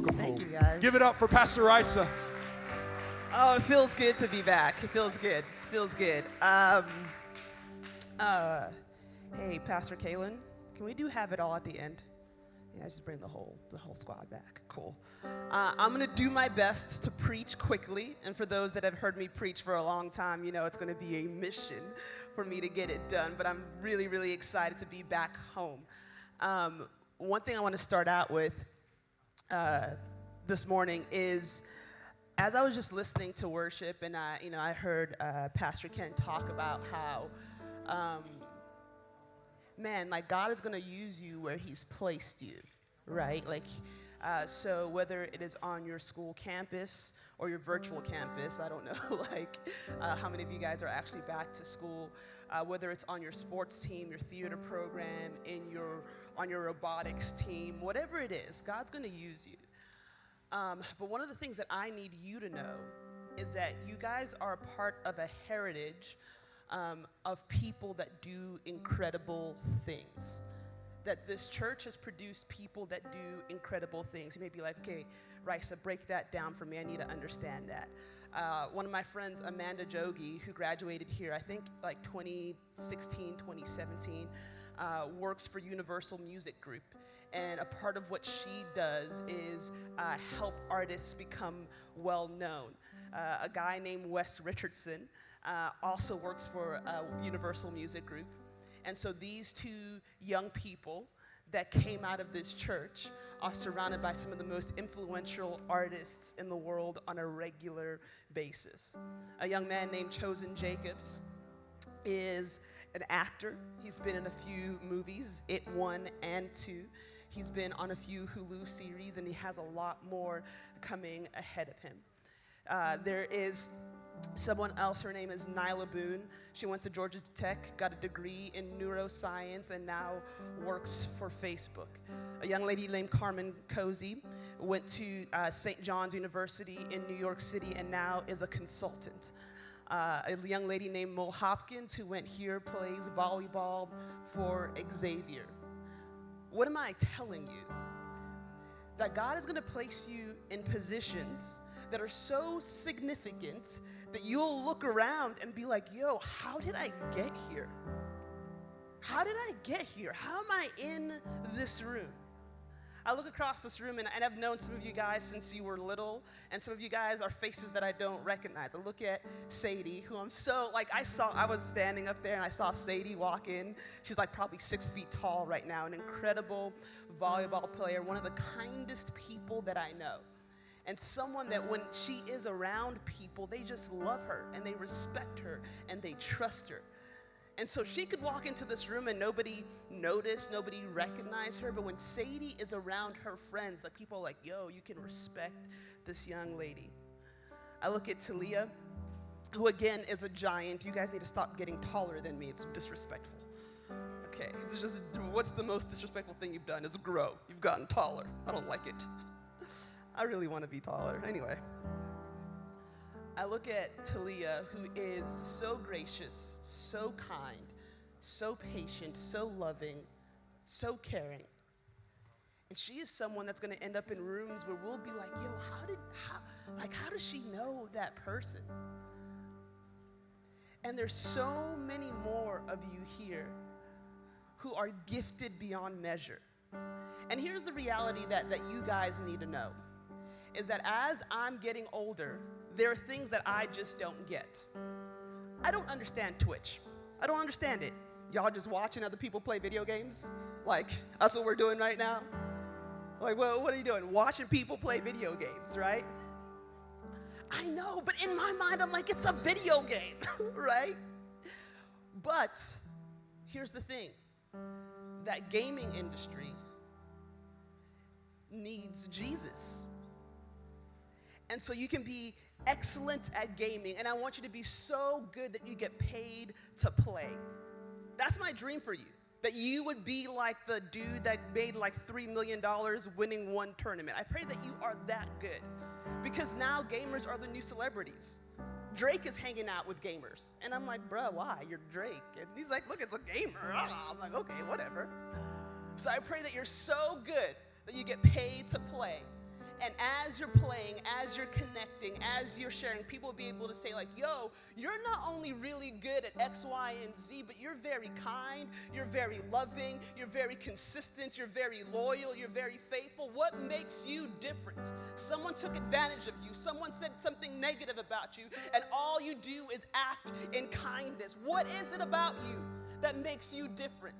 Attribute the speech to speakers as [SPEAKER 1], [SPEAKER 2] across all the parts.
[SPEAKER 1] welcome
[SPEAKER 2] Thank
[SPEAKER 1] home.
[SPEAKER 2] you, guys.
[SPEAKER 1] Give it up for Pastor Raissa.
[SPEAKER 2] Oh, it feels good to be back. It feels good. Feels good. Hey, Pastor Kalen, can we do have it all at the end? Yeah, just bring the whole squad back. Cool. I'm gonna do my best to preach quickly, and for those that have heard me preach for a long time, you know it's gonna be a mission for me to get it done. But I'm really, really excited to be back home. One thing I want to start out with this morning is, as I was just listening to worship, and I heard Pastor Ken talk about how, like God is going to use you where He's placed you, right? So whether it is on your school campus or your virtual campus, I don't know, how many of you guys are actually back to school, whether it's on your sports team, your theater program, on your robotics team, whatever it is, God's going to use you. But one of the things that I need you to know is that you guys are a part of a heritage of people that do incredible things. That this church has produced people that do incredible things. You may be like, okay, Raissa, break that down for me. I need to understand that. One of my friends, Amanda Jogi, who graduated here, I think 2016, 2017, works for Universal Music Group. And a part of what she does is help artists become well known. A guy named Wes Richardson also works for Universal Music Group. And so these two young people that came out of this church are surrounded by some of the most influential artists in the world on a regular basis. A young man named Chosen Jacobs is an actor. He's been in a few movies, It 1 and 2. He's been on a few Hulu series, and he has a lot more coming ahead of him. There is someone else, her name is Nyla Boone. She went to Georgia Tech, got a degree in neuroscience, and now works for Facebook. A young lady named Carmen Cozy went to St. John's University in New York City and now is a consultant. A young lady named Mo Hopkins, who went here, plays volleyball for Xavier. What am I telling you? That God is going to place you in positions that are so significant that you'll look around and be like, yo, how did I get here? How did I get here? How am I in this room? I look across this room, and I've known some of you guys since you were little, and some of you guys are faces that I don't recognize. I look at Sadie, who I'm so, I was standing up there, and I saw Sadie walk in. She's probably 6 feet tall right now, an incredible volleyball player, one of the kindest people that I know. And someone that when she is around people, they just love her, and they respect her, and they trust her. And so she could walk into this room and nobody notice, nobody recognize her. But when Sadie is around her friends, people are like, yo, you can respect this young lady. I look at Talia, who again is a giant. You guys need to stop getting taller than me. It's disrespectful. Okay, it's just, what's the most disrespectful thing you've done is grow. You've gotten taller. I don't like it. I really want to be taller. Anyway. I look at Talia, who is so gracious, so kind, so patient, so loving, so caring. And she is someone that's going to end up in rooms where we'll be like, yo, how does she know that person? And there's so many more of you here who are gifted beyond measure. And here's the reality that you guys need to know, is that as I'm getting older, there are things that I just don't get. I don't understand Twitch. I don't understand it. Y'all just watching other people play video games? That's what we're doing right now? Well, what are you doing? Watching people play video games, right? I know, but in my mind, I'm like, it's a video game, right? But here's the thing. That gaming industry needs Jesus. And so you can be excellent at gaming, and I want you to be so good that you get paid to play. That's my dream for you, that you would be like the dude that made $3 million winning one tournament. I pray that you are that good, because now gamers are the new celebrities. Drake is hanging out with gamers, and I'm like, bruh, why? You're Drake. And he's like, look, it's a gamer. I'm like, okay, whatever. So I pray that you're so good that you get paid to play. And as you're playing, as you're connecting, as you're sharing, people will be able to say like, yo, you're not only really good at X, Y, and Z, but you're very kind, you're very loving, you're very consistent, you're very loyal, you're very faithful. What makes you different? Someone took advantage of you. Someone said something negative about you, and all you do is act in kindness. What is it about you that makes you different?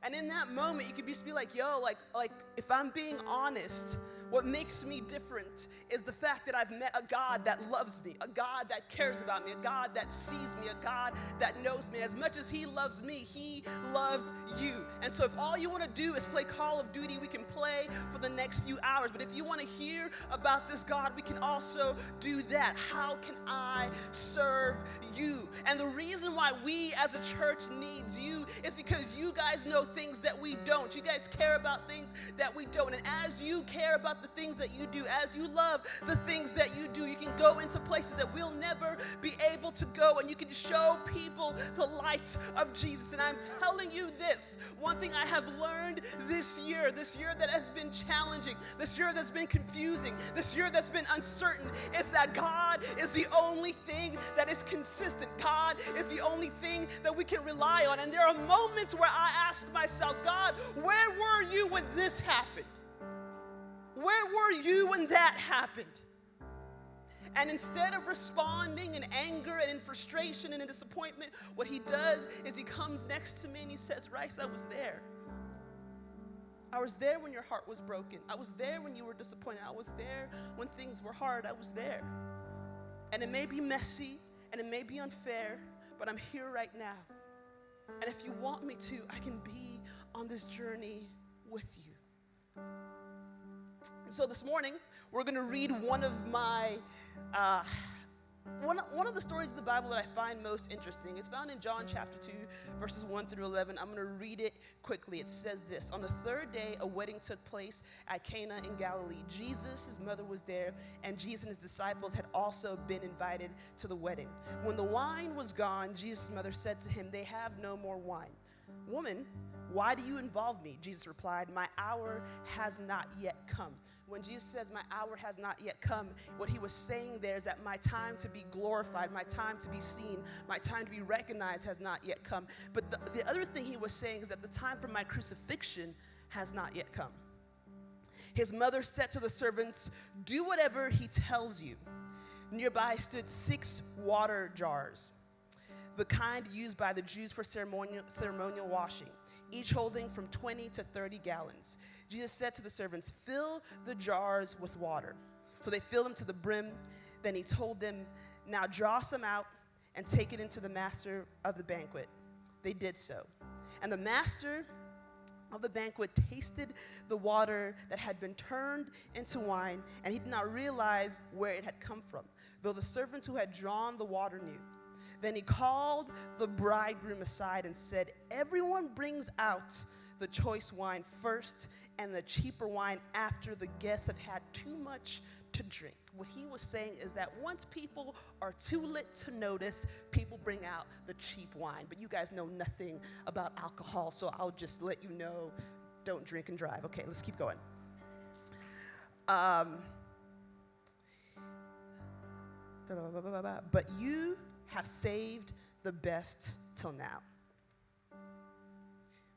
[SPEAKER 2] And in that moment, you could just be like, yo, like if I'm being honest, what makes me different is the fact that I've met a God that loves me, a God that cares about me, a God that sees me, a God that knows me. As much as he loves me, he loves you. And so if all you want to do is play Call of Duty, we can play for the next few hours. But if you want to hear about this God, we can also do that. How can I serve you? And the reason why we as a church needs you is because you guys know things that we don't. You guys care about things that we don't. And as you care about the things that you do, as you love the things that you do, you can go into places that we'll never be able to go, and you can show people the light of Jesus. And I'm telling you this, one thing I have learned this year that has been challenging, this year that's been confusing, this year that's been uncertain, is that God is the only thing that is consistent. God is the only thing that we can rely on. And there are moments where I ask myself, God, where were you when this happened? Where were you when that happened? And instead of responding in anger and in frustration and in disappointment, what he does is he comes next to me and he says, Raissa, I was there. I was there when your heart was broken. I was there when you were disappointed. I was there when things were hard. I was there. And it may be messy and it may be unfair, but I'm here right now. And if you want me to, I can be on this journey with you. So this morning, we're going to read one of my, one of the stories of the Bible that I find most interesting. It's found in John chapter 2, verses 1 through 11. I'm going to read it quickly. It says this: On the third day, a wedding took place at Cana in Galilee. Jesus, his mother, was there, and Jesus and his disciples had also been invited to the wedding. When the wine was gone, Jesus' mother said to him, "They have no more wine." "Woman, why do you involve me?" Jesus replied, "My hour has not yet come." When Jesus says my hour has not yet come, what he was saying there is that my time to be glorified, my time to be seen, my time to be recognized has not yet come. But the other thing he was saying is that the time for my crucifixion has not yet come. His mother said to the servants, "Do whatever he tells you." Nearby stood 6 water jars, the kind used by the Jews for ceremonial washing, each holding from 20 to 30 gallons. Jesus said to the servants, "Fill the jars with water." So they filled them to the brim. Then he told them, "Now draw some out and take it into the master of the banquet." They did so. And the master of the banquet tasted the water that had been turned into wine, and he did not realize where it had come from, though the servants who had drawn the water knew. Then he called the bridegroom aside and said, "Everyone brings out the choice wine first and the cheaper wine after the guests have had too much to drink." What he was saying is that once people are too lit to notice, people bring out the cheap wine. But you guys know nothing about alcohol, so I'll just let you know, don't drink and drive. Okay, let's keep going. But you have saved the best till now.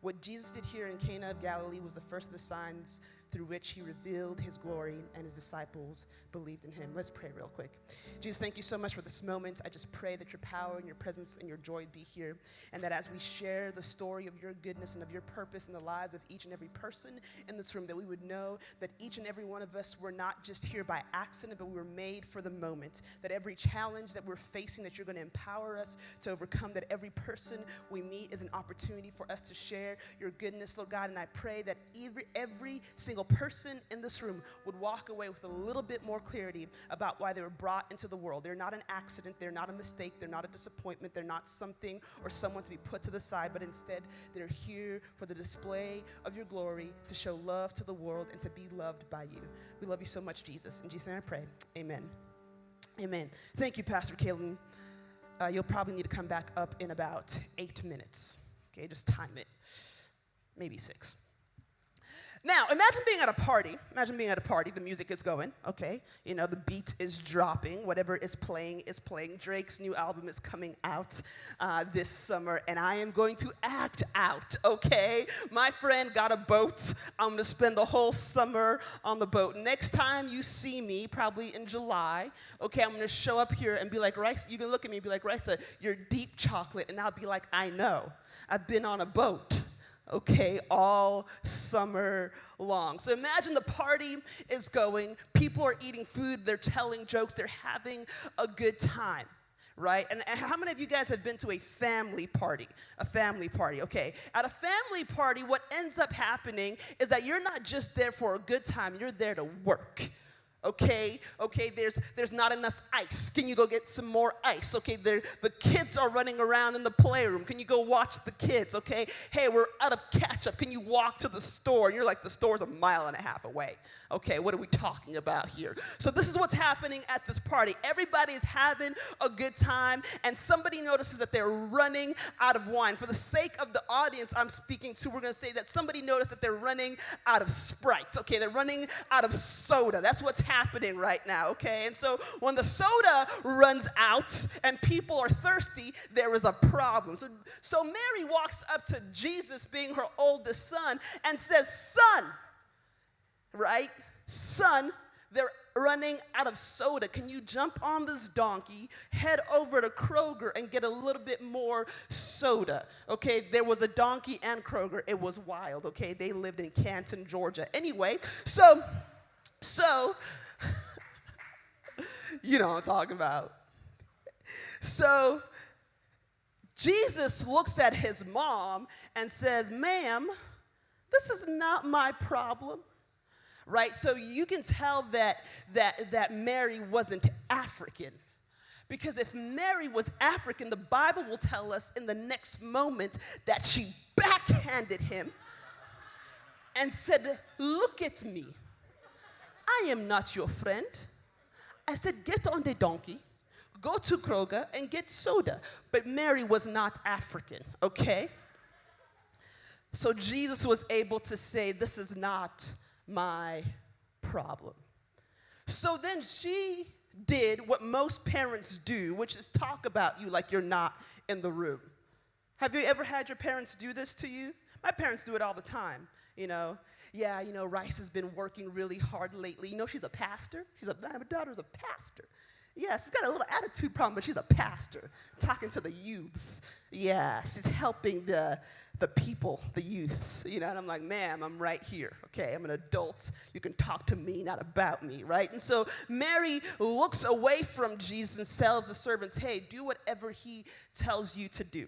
[SPEAKER 2] What Jesus did here in Cana of Galilee was the first of the signs through which he revealed his glory, and his disciples believed in him. Let's pray real quick. Jesus, thank you so much for this moment. I just pray that your power and your presence and your joy be here, and that as we share the story of your goodness and of your purpose in the lives of each and every person in this room, that we would know that each and every one of us were not just here by accident, but we were made for the moment. That every challenge that we're facing, that you're going to empower us to overcome, that every person we meet is an opportunity for us to share your goodness, Lord God. And I pray that every single person in this room would walk away with a little bit more clarity about why they were brought into the world. They're not an accident, they're not a mistake, they're not a disappointment, they're not something or someone to be put to the side, but instead they're here for the display of your glory, to show love to the world and to be loved by you. We love you so much, Jesus. In Jesus' name I pray, amen. Amen. Thank you, Pastor Kaylin. You'll probably need to come back up in about 8 minutes. Okay, just time it. Maybe 6. Now, imagine being at a party. Imagine being at a party. The music is going, okay? You know, the beat is dropping. Whatever is playing is playing. Drake's new album is coming out this summer, and I am going to act out, okay? My friend got a boat. I'm going to spend the whole summer on the boat. Next time you see me, probably in July, okay, I'm going to show up here and be like, Raissa, you can look at me and be like, Raissa, you're deep chocolate. And I'll be like, I know. I've been on a boat. Okay, all summer long. So imagine the party is going, people are eating food, they're telling jokes, they're having a good time, right? And how many of you guys have been to a family party? A family party, okay. At a family party, what ends up happening is that you're not just there for a good time, you're there to work. Okay, there's not enough ice. Can you go get some more ice? Okay, the kids are running around in the playroom. Can you go watch the kids? Okay, hey, we're out of ketchup. Can you walk to the store? And you're like, the store's a mile and a half away. Okay, what are we talking about here? So this is what's happening at this party. Everybody is having a good time, and somebody notices that they're running out of wine. For the sake of the audience I'm speaking to, we're going to say that somebody noticed that they're running out of Sprite. Okay, they're running out of soda. That's what's happening right now, okay? And so when the soda runs out and people are thirsty, there is a problem. So Mary walks up to Jesus, being her oldest son, and says, son, right? Son, they're running out of soda. Can you jump on this donkey, head over to Kroger, and get a little bit more soda? Okay, there was a donkey and Kroger. It was wild, okay? They lived in Canton, Georgia. Anyway, so you know what I'm talking about. So Jesus looks at his mom and says, ma'am, this is not my problem. Right? So you can tell that Mary wasn't African. Because if Mary was African, the Bible will tell us in the next moment that she backhanded him and said, look at me. I am not your friend. I said, get on the donkey, go to Kroger, and get soda. But Mary was not African, okay? So Jesus was able to say, this is not my problem. So then she did what most parents do, which is talk about you like you're not in the room. Have you ever had your parents do this to you? My parents do it all the time, you know. Yeah, you know, Raissa's been working really hard lately. You know, she's a pastor. My daughter's a pastor. Yeah, she's got a little attitude problem, but she's a pastor, talking to the youths. Yeah, she's helping the people, the youths, you know, and I'm like, ma'am, I'm right here, okay? I'm an adult. You can talk to me, not about me, right? And so Mary looks away from Jesus and tells the servants, hey, do whatever he tells you to do.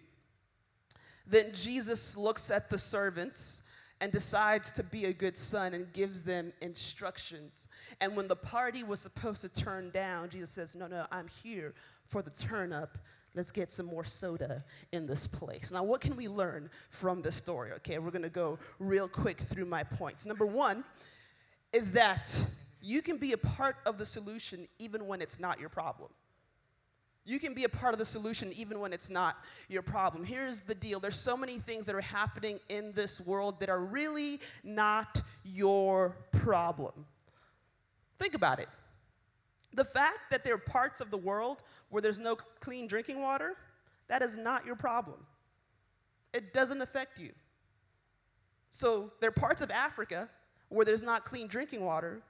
[SPEAKER 2] Then Jesus looks at the servants and decides to be a good son and gives them instructions. And when the party was supposed to turn down, Jesus says, no, I'm here for the turn up. Let's get some more soda in this place. Now, what can we learn from this story? Okay, we're going to go real quick through my points. Number one is that you can be a part of the solution even when it's not your problem. You can be a part of the solution even when it's not your problem. Here's the deal. There's so many things that are happening in this world that are really not your problem. Think about it. The fact that there are parts of the world where there's no clean drinking water, that is not your problem. It doesn't affect you. So there are parts of Africa where there's not clean drinking water,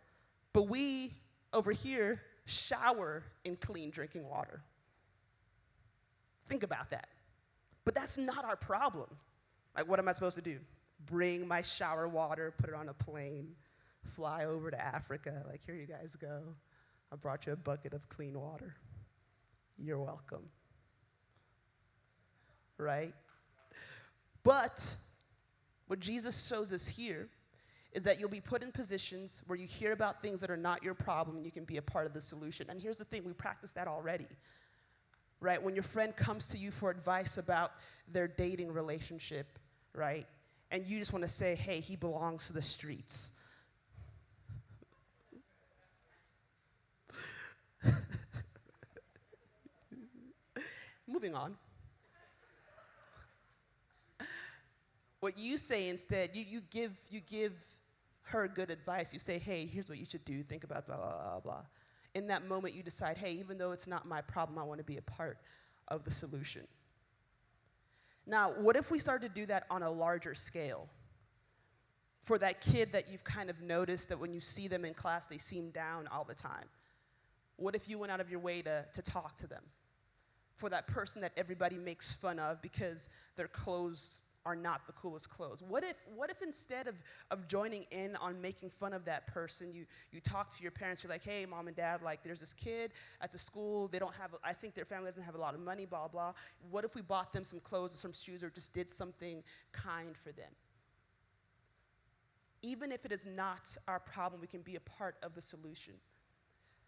[SPEAKER 2] but we over here shower in clean drinking water. Think about that. But that's not our problem. Like, what am I supposed to do? Bring my shower water, put it on a plane, fly over to Africa, like, here you guys go. I brought you a bucket of clean water. You're welcome. Right? But what Jesus shows us here is that you'll be put in positions where you hear about things that are not your problem and you can be a part of the solution. And here's the thing, we practice that already. Right? When your friend comes to you for advice about their dating relationship, right? And you just want to say, hey, he belongs to the streets. Moving on. What you say instead, you give her good advice. You say, hey, here's what you should do. Think about blah, blah, blah, blah. In that moment, you decide, hey, even though it's not my problem, I want to be a part of the solution. Now, what if we start to do that on a larger scale? For that kid that you've kind of noticed that when you see them in class, they seem down all the time. What if you went out of your way to talk to them? For that person that everybody makes fun of because their clothes are not the coolest clothes. What if instead of joining in on making fun of that person, you talk to your parents, you're like, hey, mom and dad, like there's this kid at the school, I think their family doesn't have a lot of money, blah, blah. What if we bought them some clothes or some shoes or just did something kind for them? Even if it is not our problem, we can be a part of the solution.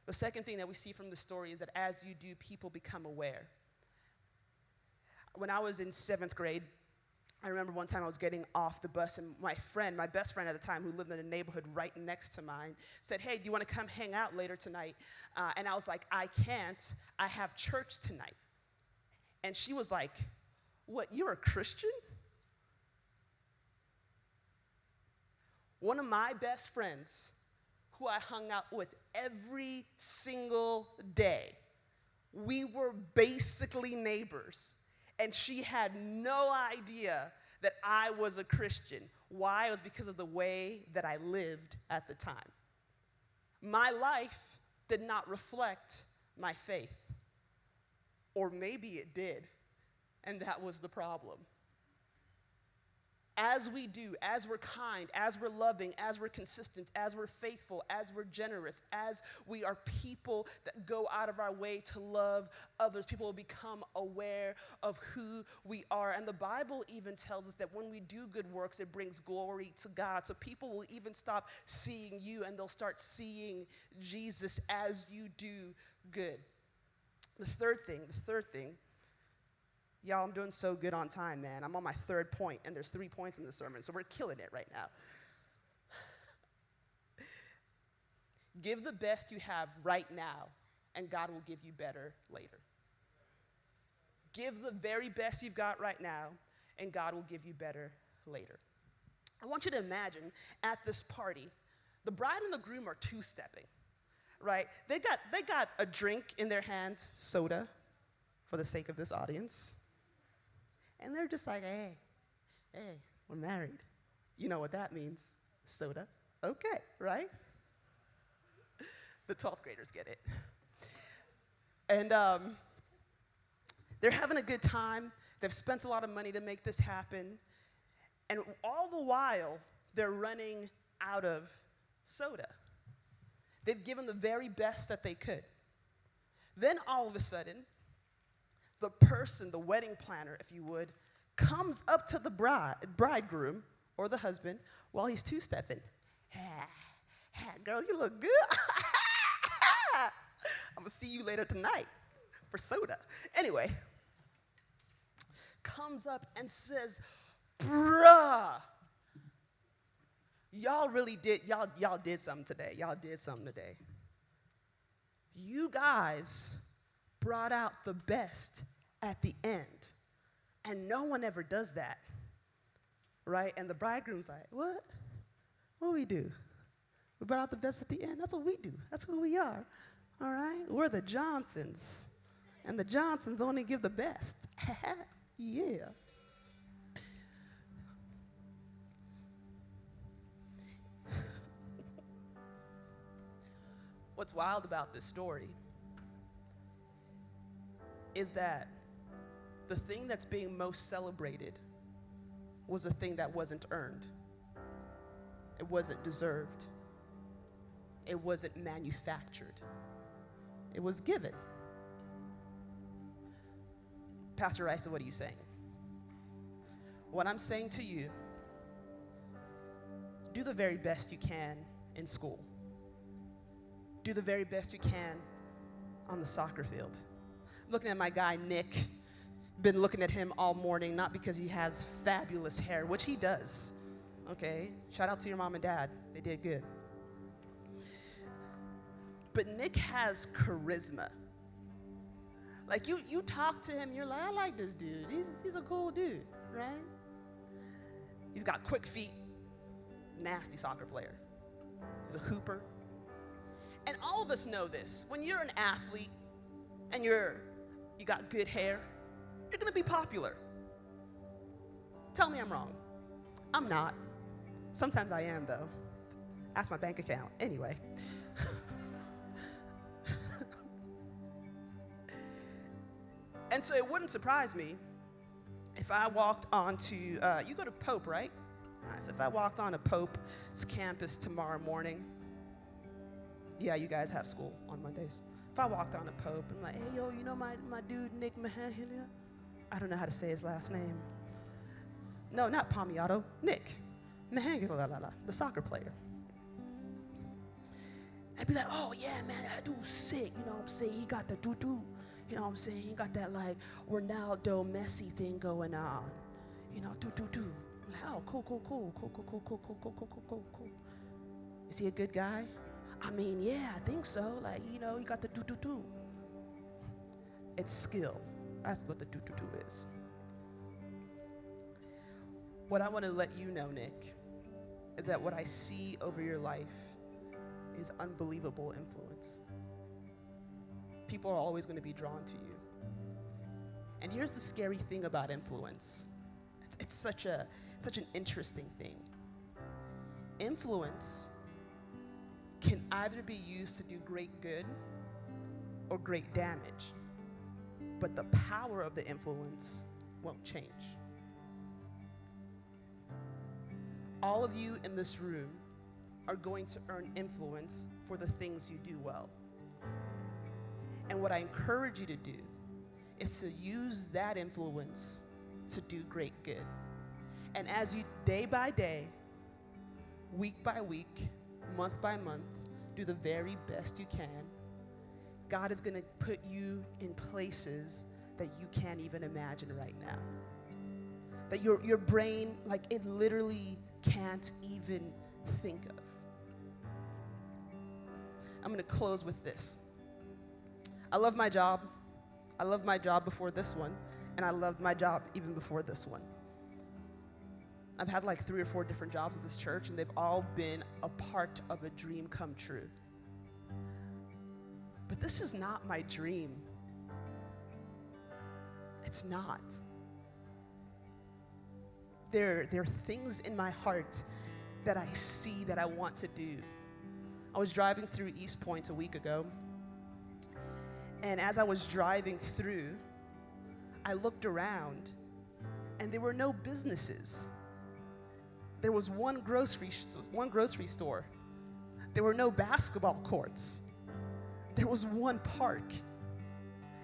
[SPEAKER 2] The second thing that we see from the story is that as you do, people become aware. When I was in 7th grade, I remember one time I was getting off the bus and my best friend at the time who lived in a neighborhood right next to mine, said, hey, do you want to come hang out later tonight? And I was like, I can't. I have church tonight. And she was like, what, you're a Christian? One of my best friends, who I hung out with every single day, we were basically neighbors. And she had no idea that I was a Christian. Why? It was because of the way that I lived at the time. My life did not reflect my faith. Or maybe it did, and that was the problem. As we do, as we're kind, as we're loving, as we're consistent, as we're faithful, as we're generous, as we are people that go out of our way to love others, people will become aware of who we are. And the Bible even tells us that when we do good works, it brings glory to God. So people will even stop seeing you and they'll start seeing Jesus as you do good. The third thing, y'all, I'm doing so good on time, man. I'm on my third point, and there's 3 points in the sermon, so we're killing it right now. Give the best you have right now, and God will give you better later. Give the very best you've got right now, and God will give you better later. I want you to imagine at this party, the bride and the groom are two-stepping, right? They got a drink in their hands, soda, for the sake of this audience. And they're just like, hey, we're married. You know what that means, soda. Okay, right? The 12th graders get it. And they're having a good time. They've spent a lot of money to make this happen. And all the while, they're running out of soda. They've given the very best that they could. Then all of a sudden, the person, the wedding planner, if you would, comes up to the bridegroom or the husband while he's two-stepping. Girl, you look good. I'm going to see you later tonight for soda. Anyway, comes up and says, bruh, y'all did something today. Y'all did something today. You guys brought out the best at the end. And no one ever does that, right? And the bridegroom's like, what? What do we do? We brought out the best at the end. That's what we do. That's who we are, all right? We're the Johnsons. And the Johnsons only give the best. Yeah. What's wild about this story is that the thing that's being most celebrated was a thing that wasn't earned. It wasn't deserved. It wasn't manufactured. It was given. Pastor Raissa, what are you saying? What I'm saying to you, do the very best you can in school. Do the very best you can on the soccer field. Looking at my guy, Nick, been looking at him all morning, not because he has fabulous hair, which he does, okay? Shout out to your mom and dad. They did good. But Nick has charisma. Like, you talk to him, you're like, I like this dude. He's a cool dude, right? He's got quick feet, nasty soccer player, He's a hooper. And all of us know this. When you're an athlete and you got good hair, you're going to be popular. Tell me I'm wrong. I'm not. Sometimes I am, though. Ask my bank account. Anyway. And so it wouldn't surprise me if I walked onto, you go to Pope, right? All right, so if I walked on to Pope's campus tomorrow morning, yeah, you guys have school on Mondays. If I walked on to Pope, I'm like, hey, yo, you know my dude, Nick Mahania? I don't know how to say his last name. No, not Palmiato, Nick Mahania, the soccer player. I'd be like, oh, yeah, man, that dude's sick, you know what I'm saying? He got the doo-doo. You know what I'm saying? He got that, like, Ronaldo, Messi thing going on. You know, do. Like, oh, cool. Is he a good guy? I mean, yeah, I think so. Like, you know, he got the do. It's skill. That's what the do is. What I want to let you know, Nick, is that what I see over your life is unbelievable influence. People are always going to be drawn to you. And here's the scary thing about influence. It's such an interesting thing. Influence can either be used to do great good or great damage, but the power of the influence won't change. All of you in this room are going to earn influence for the things you do well. And what I encourage you to do is to use that influence to do great good. And as you, day by day, week by week, month by month, do the very best you can, God is going to put you in places that you can't even imagine right now. That your brain, like, it literally can't even think of. I'm going to close with this. I love my job. I loved my job before this one, and I loved my job even before this one. I've had like 3 or 4 different jobs at this church, and they've all been a part of a dream come true. But this is not my dream. It's not. There are things in my heart that I see that I want to do. I was driving through East Point a week ago, and as I was driving through, I looked around, and there were no businesses. There was one grocery store. There were no basketball courts. There was one park.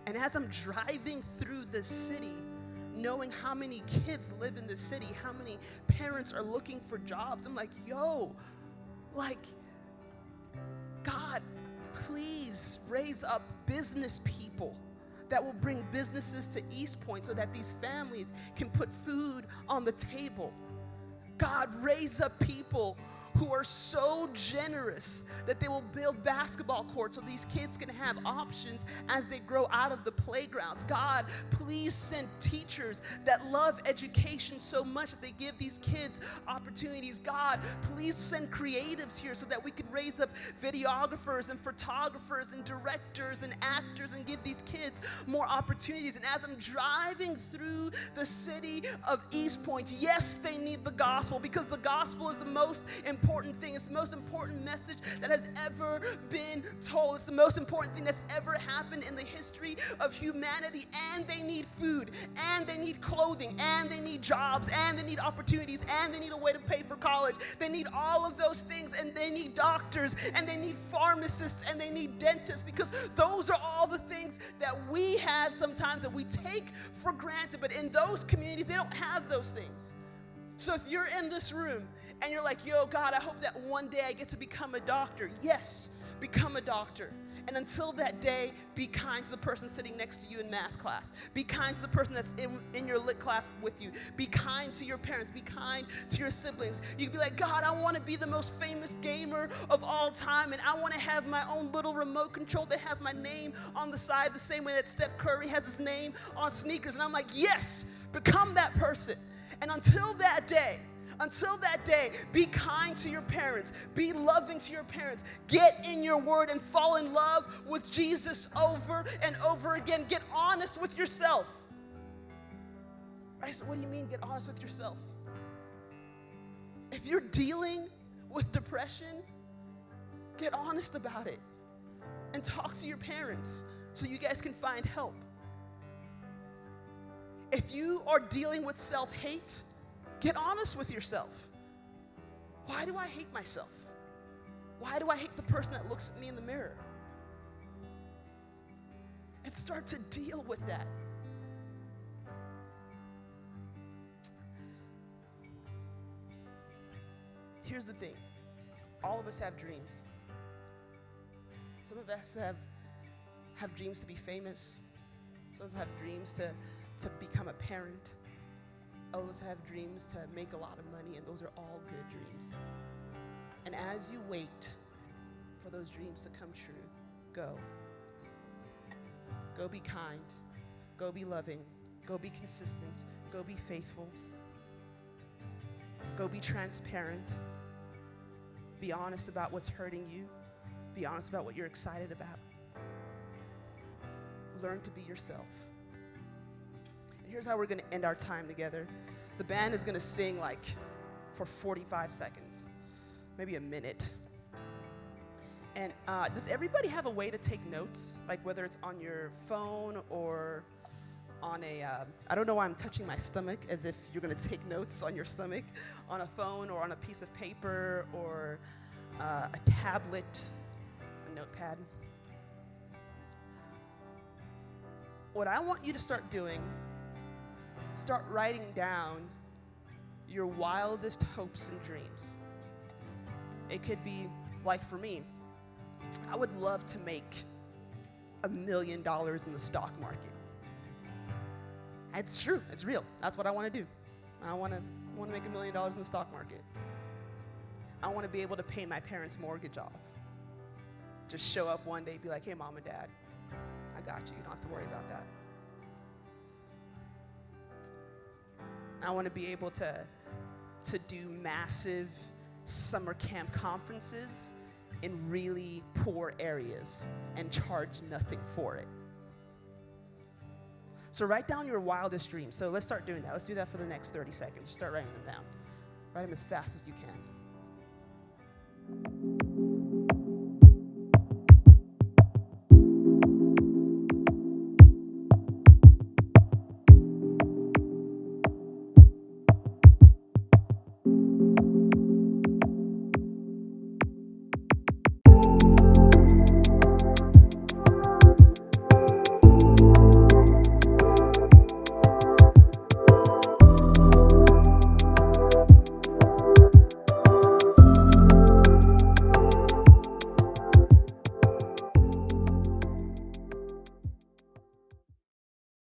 [SPEAKER 2] And as I'm driving through the city, knowing how many kids live in the city, how many parents are looking for jobs, I'm like, yo, like, God, please raise up business people that will bring businesses to East Point so that these families can put food on the table. God, raise up people who are so generous that they will build basketball courts so these kids can have options as they grow out of the playgrounds. God, please send teachers that love education so much that they give these kids opportunities. God, please send creatives here so that we can raise up videographers and photographers and directors and actors and give these kids more opportunities. And as I'm driving through the city of East Point, yes, they need the gospel, because the gospel is the most important thing. It's the most important message that has ever been told. It's the most important thing that's ever happened in the history of humanity. And they need food, and they need clothing, and they need jobs, and they need opportunities, and they need a way to pay for college. They need all of those things, and they need doctors, and they need pharmacists, and they need dentists, because those are all the things that we have sometimes that we take for granted. But in those communities, they don't have those things. So if you're in this room and you're like, yo, God, I hope that one day I get to become a doctor. Yes, become a doctor. And until that day, be kind to the person sitting next to you in math class. Be kind to the person that's in your lit class with you. Be kind to your parents. Be kind to your siblings. You can be like, God, I want to be the most famous gamer of all time, and I want to have my own little remote control that has my name on the side the same way that Steph Curry has his name on sneakers. And I'm like, yes, become that person. And until that day, Until that day, be kind to your parents. Be loving to your parents. Get in your word and fall in love with Jesus over and over again. Get honest with yourself. Right? So what do you mean get honest with yourself? If you're dealing with depression, get honest about it and talk to your parents so you guys can find help. If you are dealing with self-hate, get honest with yourself. Why do I hate myself? Why do I hate the person that looks at me in the mirror? And start to deal with that. Here's the thing. All of us have dreams. Some of us have dreams to be famous. Some of us have dreams to become a parent. Others have dreams to make a lot of money, and those are all good dreams. And as you wait for those dreams to come true, go. Go be kind. Go be loving. Go be consistent. Go be faithful. Go be transparent. Be honest about what's hurting you. Be honest about what you're excited about. Learn to be yourself. And here's how we're going to end our time together. The band is going to sing like for 45 seconds, maybe a minute. And does everybody have a way to take notes? Like whether it's on your phone or on a, I don't know why I'm touching my stomach as if you're going to take notes on your stomach, on a phone or on a piece of paper or a tablet, a notepad. What I want you to start doing, start writing down your wildest hopes and dreams. It could be, like for me, I would love to make $1 million in the stock market. It's true, it's real. That's what I want to do. I want to make $1 million in the stock market. I want to be able to pay my parents' mortgage off. Just show up one day, be like, hey, mom and dad, I got you. You don't have to worry about that. I want to be able to do massive summer camp conferences in really poor areas and charge nothing for it. So write down your wildest dreams. So let's start doing that. Let's do that for the next 30 seconds. Just start writing them down. Write them as fast as you can.